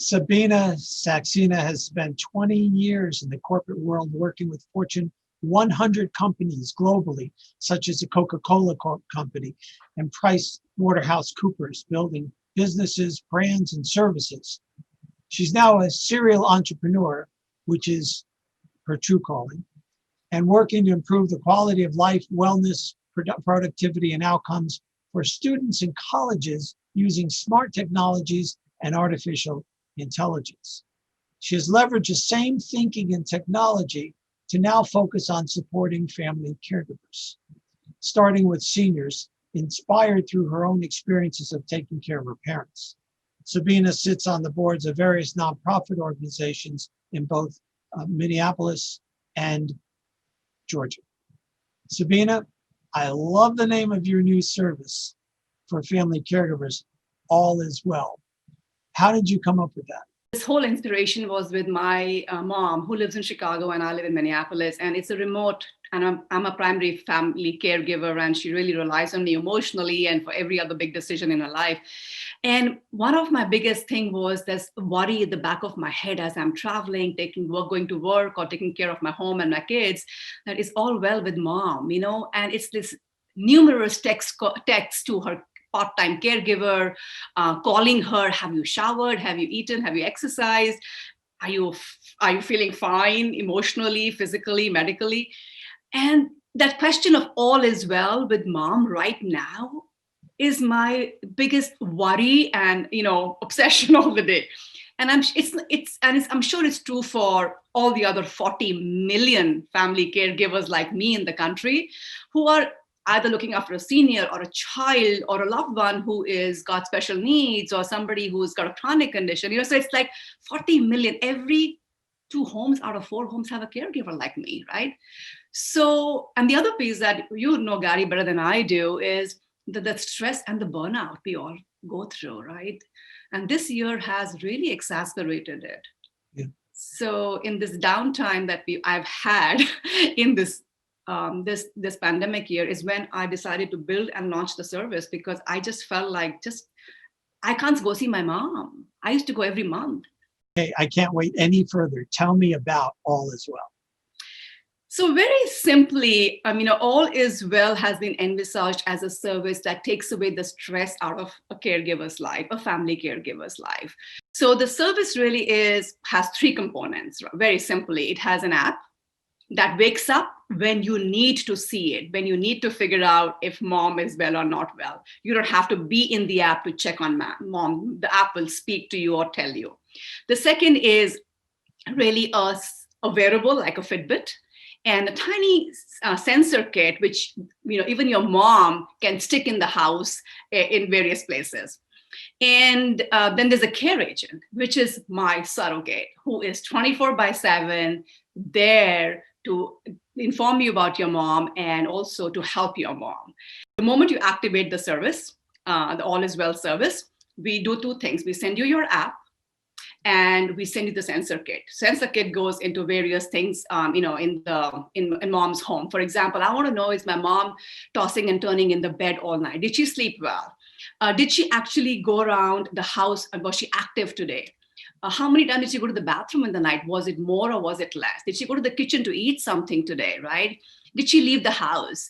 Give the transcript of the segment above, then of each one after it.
Sabina Saksena has spent 20 years in the corporate world working with Fortune 100 companies globally, such as the Coca-Cola Company and Price Waterhouse Coopers, building businesses, brands, and services. She's now a serial entrepreneur, which is her true calling, and working to improve the quality of life, wellness, productivity, and outcomes for students in colleges using smart technologies and artificial intelligence. She has leveraged the same thinking and technology to now focus on supporting family caregivers, starting with seniors, inspired through her own experiences of taking care of her parents. Sabina sits on the boards of various nonprofit organizations in both Minneapolis and Georgia. Sabina, I love the name of your new service for family caregivers, All Is Well. How did you come up with that? This whole inspiration was with my mom, who lives in Chicago and I live in Minneapolis, and it's a remote, and I'm a primary family caregiver, and she really relies on me emotionally and for every other big decision in her life. And one of my biggest thing was this worry at the back of my head as I'm traveling, going to work or taking care of my home and my kids, that it's all well with mom, and it's this numerous texts to her part-time caregiver, calling her, have you showered, have you eaten, have you exercised, are you feeling fine emotionally, physically, medically? And that question of all is well with mom right now is my biggest worry and obsession of the day. And I'm sure it's true for all the other 40 million family caregivers like me in the country, who are either looking after a senior or a child or a loved one who is got special needs, or somebody who's got a chronic condition. So it's like 40 million. Every 2 homes out of 4 homes have a caregiver like me, right? So, and the other piece that Gary, better than I do, is the stress and the burnout we all go through, right? And this year has really exacerbated it. Yeah. So in this downtime that I've had in this pandemic year is when I decided to build and launch the service, because I just felt like I can't go see my mom. I used to go every month. Hey, I can't wait any further. Tell me about All Is Well. So very simply, All Is Well has been envisaged as a service that takes away the stress out of a caregiver's life, a family caregiver's life. So the service really has 3 components. Very simply, it has an app that wakes up when you need to see it, when you need to figure out if mom is well or not well. You don't have to be in the app to check on mom. The app will speak to you or tell you. The second is really a wearable like a Fitbit, and a tiny sensor kit, which even your mom can stick in the house in various places. And then there's a care agent, which is my surrogate, who is 24/7 there to inform you about your mom and also to help your mom. The moment you activate the service, the All Is Well service, we do 2 things. We send you your app, and we send you the sensor kit. Sensor kit goes into various things, in mom's home. For example, I want to know, is my mom tossing and turning in the bed all night? Did she sleep well? Did she actually go around the house? And was she active today? How many times did she go to the bathroom in the night? Was it more or was it less? Did she go to the kitchen to eat something today, right? Did she leave the house?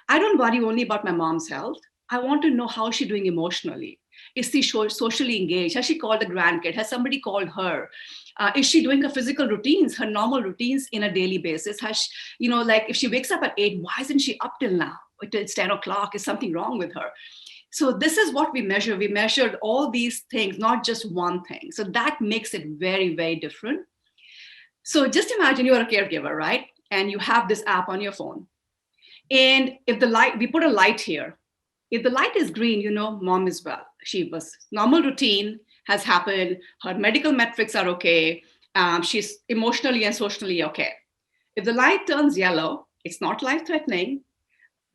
I don't worry only about my mom's health. I want to know how she's doing emotionally. Is she socially engaged? Has she called a grandkid? Has somebody called her? Is she doing her physical routines, her normal routines in a daily basis? Has she, like if she wakes up at 8, why isn't she up till now? It's 10 o'clock. Is something wrong with her? So this is what we measure. We measured all these things, not just one thing. So that makes it very, very different. So just imagine you're a caregiver, right? And you have this app on your phone. And if we put a light here. If the light is green, mom is well. She was normal routine has happened. Her medical metrics are okay. She's emotionally and socially okay. If the light turns yellow, it's not life-threatening.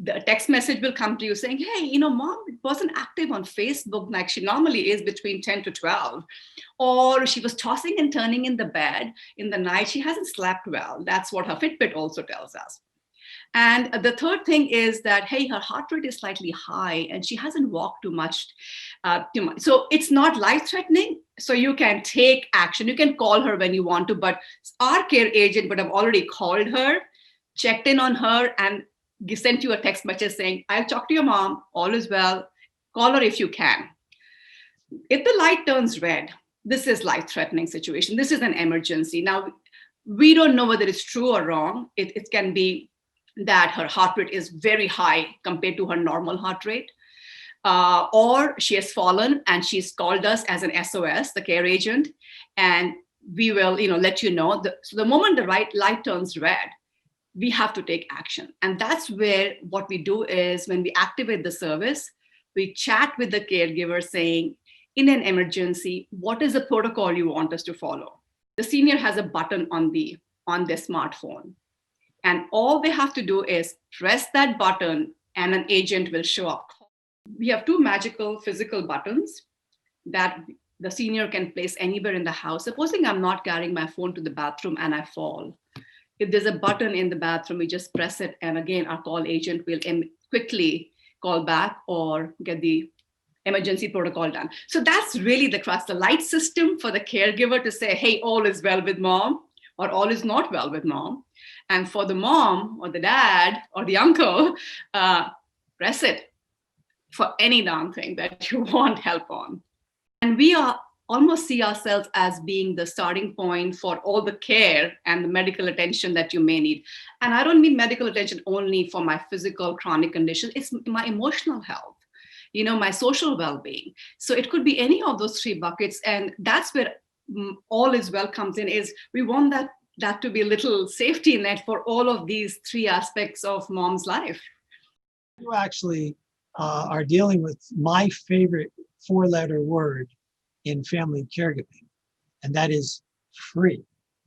The text message will come to you saying, hey, mom wasn't active on Facebook like she normally is between 10 to 12. Or she was tossing and turning in the bed in the night. She hasn't slept well. That's what her Fitbit also tells us. And the third thing is that, hey, her heart rate is slightly high and she hasn't walked too much. So it's not life threatening. So you can take action. You can call her when you want to, but our care agent would have already called her, checked in on her, and sent you a text message saying, I'll talk to your mom, all is well, call her if you can. If the light turns red, this is life-threatening situation. This is an emergency. Now, we don't know whether it's true or wrong. It can be that her heart rate is very high compared to her normal heart rate, or she has fallen and she's called us as an SOS, the care agent, and we will, let you know. So the moment the light turns red, we have to take action. And that's where what we do is when we activate the service, we chat with the caregiver saying, in an emergency, what is the protocol you want us to follow? The senior has a button on their smartphone. And all they have to do is press that button and an agent will show up. We have two magical physical buttons that the senior can place anywhere in the house. Supposing I'm not carrying my phone to the bathroom and I fall. If there's a button in the bathroom, we just press it. And again, our call agent will quickly call back or get the emergency protocol done. So that's really the crux, the light system for the caregiver to say, hey, all is well with mom, or all is not well with mom. And for the mom or the dad or the uncle, press it for any darn thing that you want help on. And we almost see ourselves as being the starting point for all the care and the medical attention that you may need. And I don't mean medical attention only for my physical chronic condition, it's my emotional health, my social well-being. So it could be any of those three buckets. And that's where all is well comes in, is we want that to be a little safety net for all of these three aspects of mom's life. You actually are dealing with my favorite four-letter word in family caregiving, and that is free.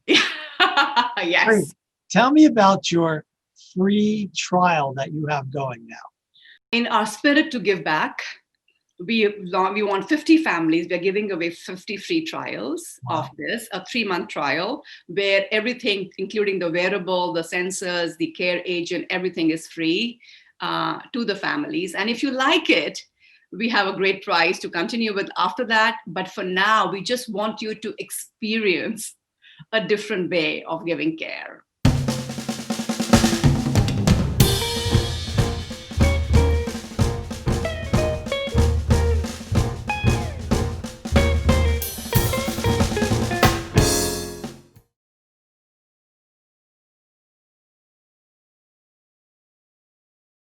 Yes. Free. Tell me about your free trial that you have going now. In our spirit to give back, we want 50 families. We're giving away 50 free trials of this, a 3-month trial where everything, including the wearable, the sensors, the care agent, everything is free to the families. And if you like it, we have a great prize to continue with after that. But for now, we just want you to experience a different way of giving care.